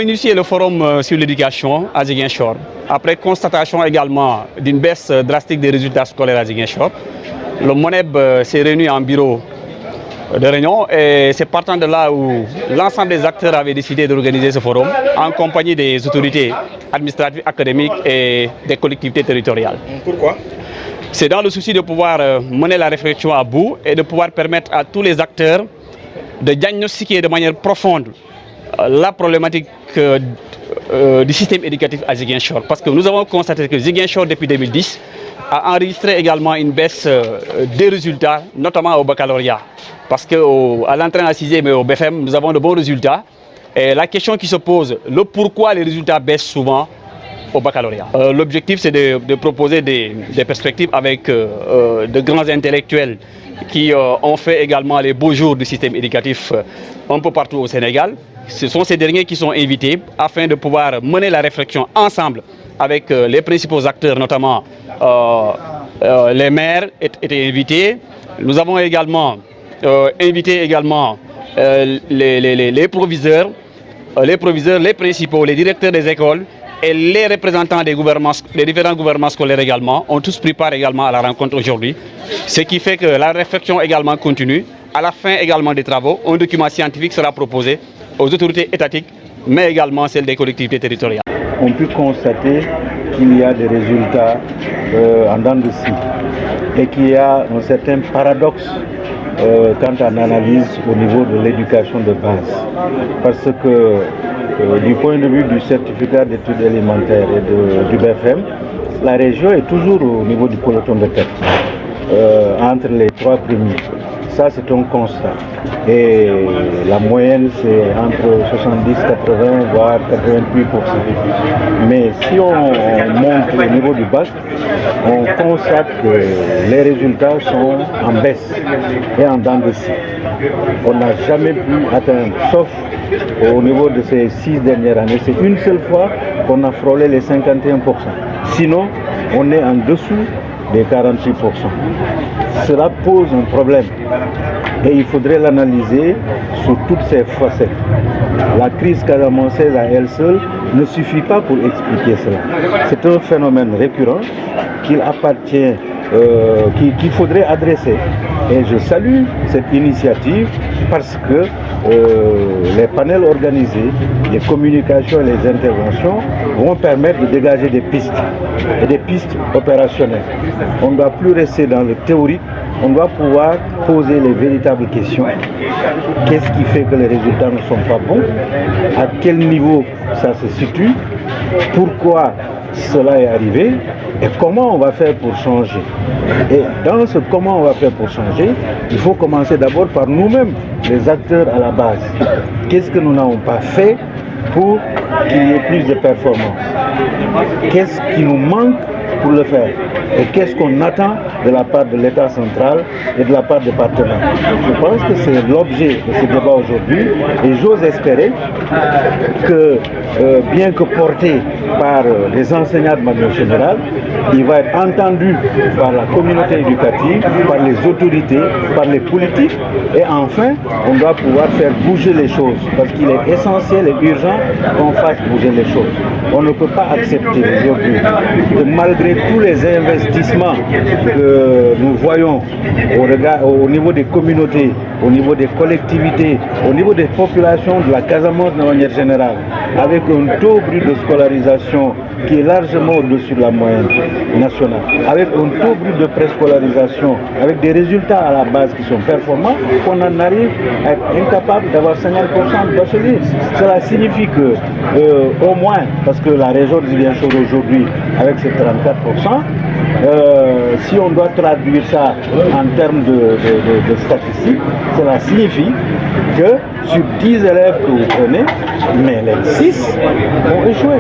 initié le forum sur l'éducation à Ziguinchor, après constatation également d'une baisse drastique des résultats scolaires à Ziguinchor. Le MONEB s'est réuni en bureau de réunion et c'est partant de là où l'ensemble des acteurs avaient décidé d'organiser ce forum en compagnie des autorités administratives, académiques et des collectivités territoriales. Pourquoi? C'est dans le souci de pouvoir mener la réflexion à bout et de pouvoir permettre à tous les acteurs de diagnostiquer de manière profonde la problématique du système éducatif à Ziguinchor. Parce que nous avons constaté que Ziguinchor, depuis 2010, a enregistré également une baisse des résultats, notamment au baccalauréat. Parce qu'à l'entrée en 6e et au BFM, nous avons de bons résultats. Et la question qui se pose, le pourquoi les résultats baissent souvent au baccalauréat. L'objectif, c'est de proposer des perspectives avec de grands intellectuels qui ont fait également les beaux jours du système éducatif un peu partout au Sénégal. Ce sont ces derniers qui sont invités afin de pouvoir mener la réflexion ensemble avec les principaux acteurs, notamment les maires étaient invités. Nous avons également invité également les proviseurs, les principaux, les directeurs des écoles et les représentants des différents gouvernements scolaires également ont tous pris part également à la rencontre aujourd'hui. Ce qui fait que la réflexion également continue. À la fin également des travaux, un document scientifique sera proposé aux autorités étatiques, mais également celles des collectivités territoriales. On peut constater qu'il y a des résultats en dents de scie et qu'il y a un certain paradoxe quant à l'analyse au niveau de l'éducation de base. Parce que du point de vue du certificat d'études élémentaires et du BFM, la région est toujours au niveau du peloton de tête, entre les trois premiers. Ça, c'est un constat. Et la moyenne, c'est entre 70, 80, voire 88%. Mais si on monte au niveau du bac, on constate que les résultats sont en baisse et en dents de scie. On n'a jamais pu atteindre, sauf au niveau de ces 6 dernières années. C'est une seule fois qu'on a frôlé les 51%. Sinon, on est en dessous des 48%. Cela pose un problème et il faudrait l'analyser sous toutes ses facettes. La crise casamançaise à elle seule ne suffit pas pour expliquer cela. C'est un phénomène récurrent qu'il appartient, qu'il faudrait adresser. Et je salue cette initiative parce que les panels organisés, les communications et les interventions vont permettre de dégager des pistes et des pistes opérationnelles. On ne doit plus rester dans le théorique, on doit pouvoir poser les véritables questions. Qu'est-ce qui fait que les résultats ne sont pas bons? À quel niveau ça se situe? Pourquoi cela est arrivé? Et comment on va faire pour changer? Et dans ce comment on va faire pour changer, il faut commencer d'abord par nous-mêmes, les acteurs à la base. Qu'est-ce que nous n'avons pas fait pour qu'il y ait plus de performance? Qu'est-ce qui nous manque pour le faire? Et qu'est-ce qu'on attend de la part de l'État central et de la part des partenaires? Je pense que c'est l'objet de ce débat aujourd'hui et j'ose espérer que, bien que porté par les enseignants de manière générale, il va être entendu par la communauté éducative, par les autorités, par les politiques et enfin, on doit pouvoir faire bouger les choses parce qu'il est essentiel et urgent qu'on fasse bouger les choses. On ne peut pas accepter aujourd'hui que malgré tous les investissements que nous voyons au niveau des communautés, au niveau des collectivités, au niveau des populations de la Casamance de manière générale, avec un taux brut de scolarisation qui est largement au-dessus de la moyenne nationale, avec un taux brut de préscolarisation, avec des résultats à la base qui sont performants, qu'on en arrive à être incapable d'avoir 50% de bacheliers. Cela signifie que, au moins, parce que la région de Ziguinchor aujourd'hui, avec ses 34%, si on doit traduire ça en termes de statistiques, cela signifie que sur 10 élèves que vous prenez, mais les 6 ont échoué.